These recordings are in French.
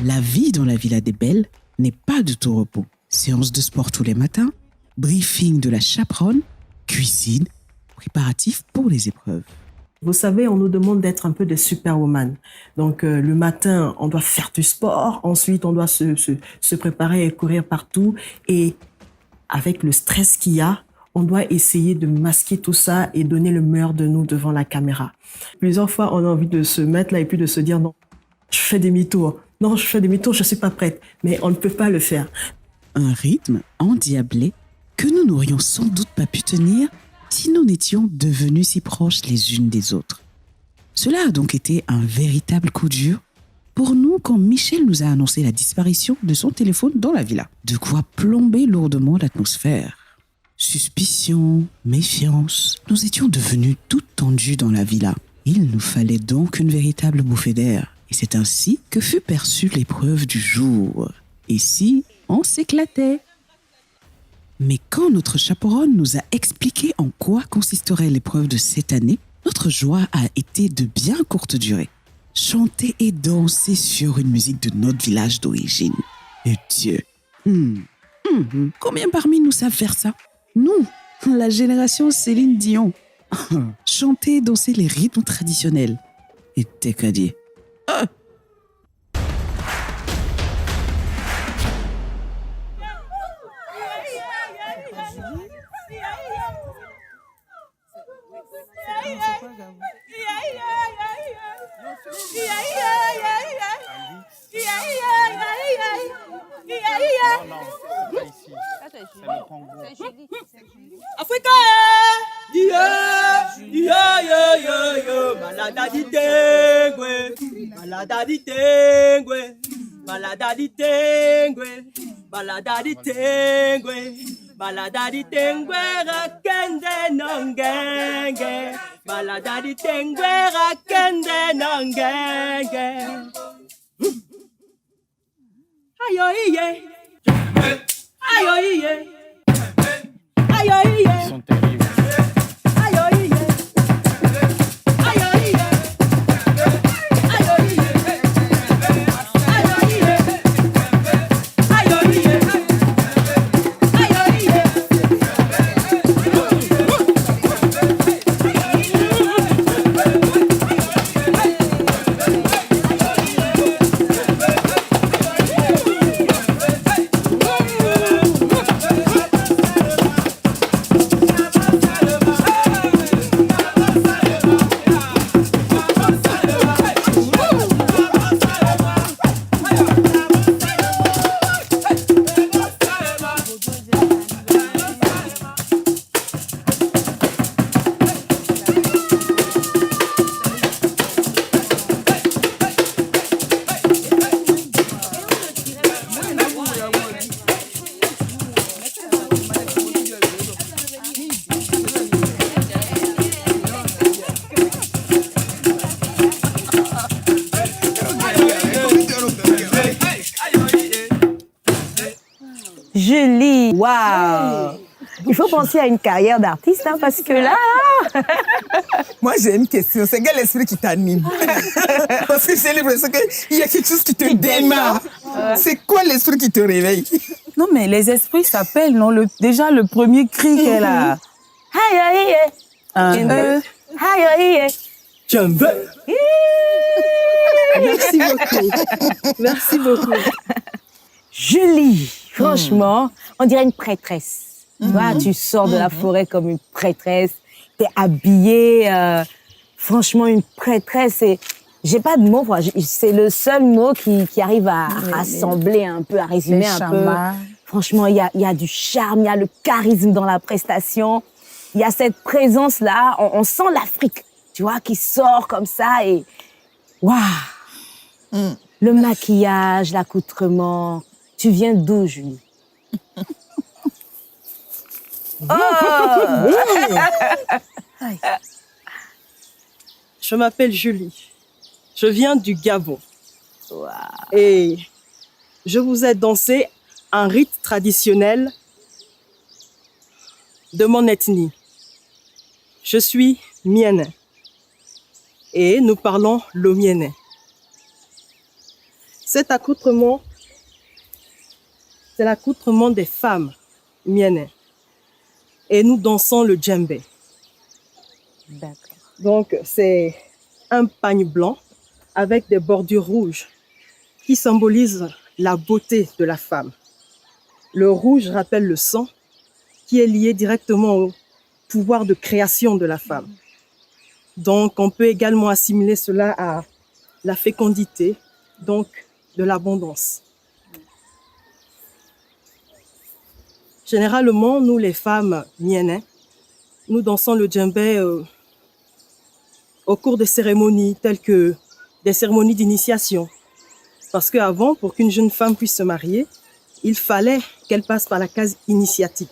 La vie dans la Villa des Belles n'est pas de tout repos. Séance de sport tous les matins, briefing de la chaperonne, cuisine, préparatifs pour les épreuves. Vous savez, on nous demande d'être un peu des superwoman. Donc, le matin, on doit faire du sport. Ensuite, on doit se préparer et courir partout. Et avec le stress qu'il y a, on doit essayer de masquer tout ça et donner le meilleur de nous devant la caméra. Plusieurs fois, on a envie de se mettre là et puis de se dire non, je fais demi-tour. Non, je fais demi-tour, je suis pas prête. Mais on ne peut pas le faire. Un rythme endiablé que nous n'aurions sans doute pas pu tenir si nous n'étions devenus si proches les unes des autres. Cela a donc été un véritable coup dur pour nous quand Michel nous a annoncé la disparition de son téléphone dans la villa. De quoi plomber lourdement l'atmosphère. Suspicion, méfiance, nous étions devenus toutes tendues dans la villa. Il nous fallait donc une véritable bouffée d'air. Et c'est ainsi que fut perçue l'épreuve du jour. Et si on s'éclatait? Mais quand notre chaperonne nous a expliqué en quoi consisterait l'épreuve de cette année, notre joie a été de bien courte durée. Chanter et danser sur une musique de notre village d'origine. Et Dieu, combien parmi nous savent faire ça? Nous, la génération Céline Dion. Chanter et danser les rythmes traditionnels. Et t'es qu'à dire. Africa, malada di tengue, malada di tengue, malada di tengue, malada di tengue, malada di tengue, rakende nongenge, malada di tengue, rakende nongenge. Ayo iye, ayo iye. Ils sont terribles. Julie, waouh! Il faut penser à une carrière d'artiste, hein, parce que là... Moi, j'ai une question. C'est quel esprit qui t'anime? Parce que j'ai l'impression qu'il y a quelque chose qui te démarre. C'est quoi l'esprit qui te réveille? Non, mais les esprits s'appellent, non? Déjà, le premier cri qu'elle a... J'en veux. Merci beaucoup. Merci beaucoup. Julie, franchement, on dirait une prêtresse. Tu vois, tu sors de la forêt comme une prêtresse, t'es habillée, franchement, une prêtresse. Et j'ai pas de mots, c'est le seul mot qui arrive à rassembler un peu, à résumer un peu. Franchement, il y a du charme, il y a le charisme dans la prestation. Il y a cette présence-là, on sent l'Afrique, tu vois, qui sort comme ça et... Waouh! Le maquillage, l'accoutrement. Tu viens d'où, Julie? Je m'appelle Julie. Je viens du Gabon. Wow. Et je vous ai dansé un rite traditionnel de mon ethnie. Je suis Mienne. Et nous parlons l'Omiene. Cet accoutrement, c'est l'accoutrement des femmes miennes. Et nous dansons le djembé. D'accord. Donc, c'est un pagne blanc avec des bordures rouges qui symbolisent la beauté de la femme. Le rouge rappelle le sang qui est lié directement au pouvoir de création de la femme. Donc, on peut également assimiler cela à la fécondité, donc de l'abondance. Généralement, nous les femmes miennes, nous dansons le djembé au cours des cérémonies telles que des cérémonies d'initiation. Parce qu'avant, pour qu'une jeune femme puisse se marier, il fallait qu'elle passe par la case initiatique.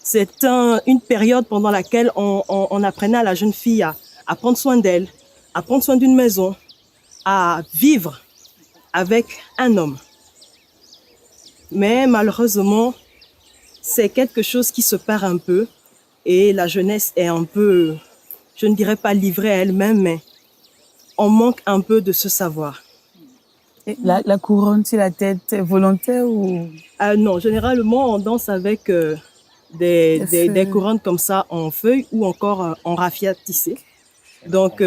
C'est une période pendant laquelle on apprenait à la jeune fille à prendre soin d'elle, à prendre soin d'une maison, à vivre avec un homme. Mais malheureusement, c'est quelque chose qui se perd un peu et la jeunesse est un peu, je ne dirais pas livrée à elle-même, mais on manque un peu de ce savoir. Et la couronne sur la tête, volontaire ou... Non, généralement, on danse avec des couronnes comme ça en feuilles ou encore en raffia tissé. Donc,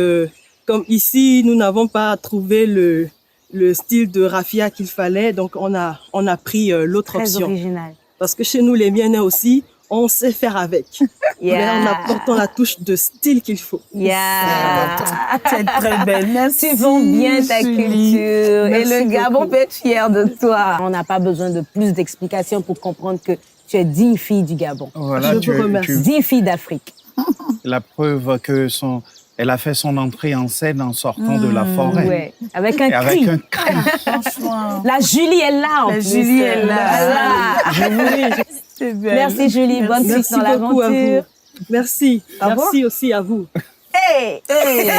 comme ici, nous n'avons pas trouvé le style de raffia qu'il fallait, donc on a pris l'autre Très option. original. Parce que chez nous, les Mienais aussi, on sait faire avec. Yeah. Mais en apportant la touche de style qu'il faut. Yeah. C'est très belle. Merci. Tu vends bien ta Julie. culture. Et Merci le Gabon beaucoup. peut être fier de toi. On n'a pas besoin de plus d'explications pour comprendre que tu es digne fille du Gabon. Voilà, Je vous remercie. Digne fille d'Afrique. la preuve que elle a fait son entrée en scène en sortant de la forêt. Ouais. Avec un Et avec cri. un cri. Franchement. La Julie est là en La plus. Julie est là. Voilà. C'est belle. Merci Julie, bonne suite Merci dans beaucoup à vous. l'aventure. Merci. Au revoir. Merci aussi à vous. Hey. Hey.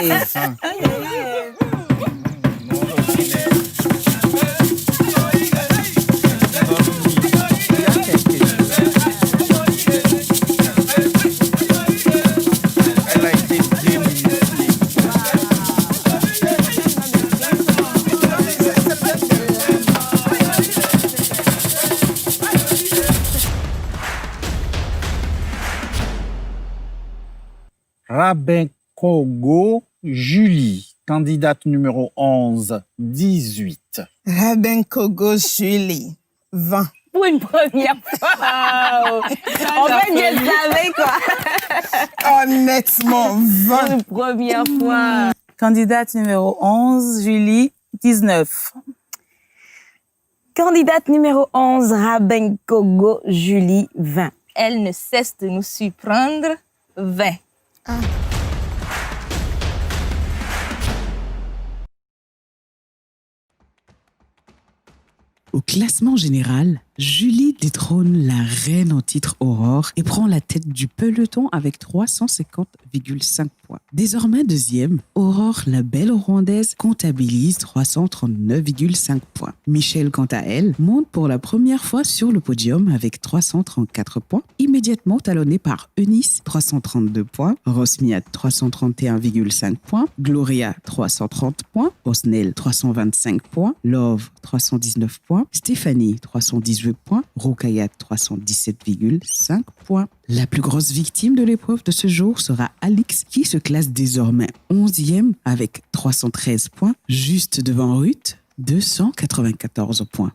Elle a été démystifiée. Rabenkogo Julie, candidate numéro 11, 18. Rabenkogo Julie, 20. Pour une première fois. En fait, je savais quoi. Honnêtement, Pour 20. une première fois. Candidate numéro 11, Julie, 19. Candidate numéro 11, Rabenkogo Julie, 20. Elle ne cesse de nous surprendre. 20. Au classement général, Julie détrône la reine en titre Aurore et prend la tête du peloton avec 350,5 points. Désormais deuxième, Aurore, la belle rwandaise, comptabilise 339,5 points. Michelle, quant à elle, monte pour la première fois sur le podium avec 334 points, immédiatement talonnée par Eunice, 332 points, Rosmiat, 331,5 points, Gloria, 330 points, Osnel, 325 points, Love, 319 points, Stéphanie, 318 points, Rokayat, 317,5 points. La plus grosse victime de l'épreuve de ce jour sera Alix, qui se classe désormais 11e avec 313 points, juste devant Ruth, 294 points.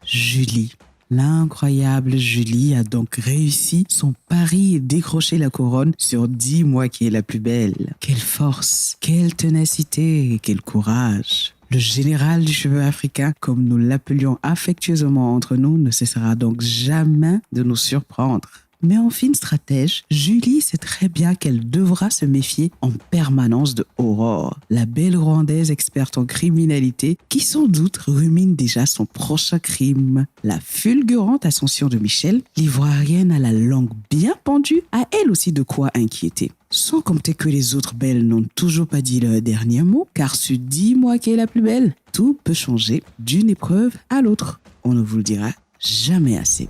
Julie. L'incroyable Julie a donc réussi son pari et décroché la couronne sur 10 mois qui est la plus belle. Quelle force, quelle ténacité, quel courage. Le général du cheveu africain, comme nous l'appelions affectueusement entre nous, ne cessera donc jamais de nous surprendre. Mais en fine stratège, Julie sait très bien qu'elle devra se méfier en permanence de Aurore, la belle Rwandaise experte en criminalité qui sans doute rumine déjà son prochain crime. La fulgurante ascension de Michel, l'ivoirienne à la langue bien pendue, a elle aussi de quoi inquiéter. Sans compter que les autres belles n'ont toujours pas dit leur dernier mot, car sur 10 mois qui est la plus belle, tout peut changer d'une épreuve à l'autre. On ne vous le dira jamais assez.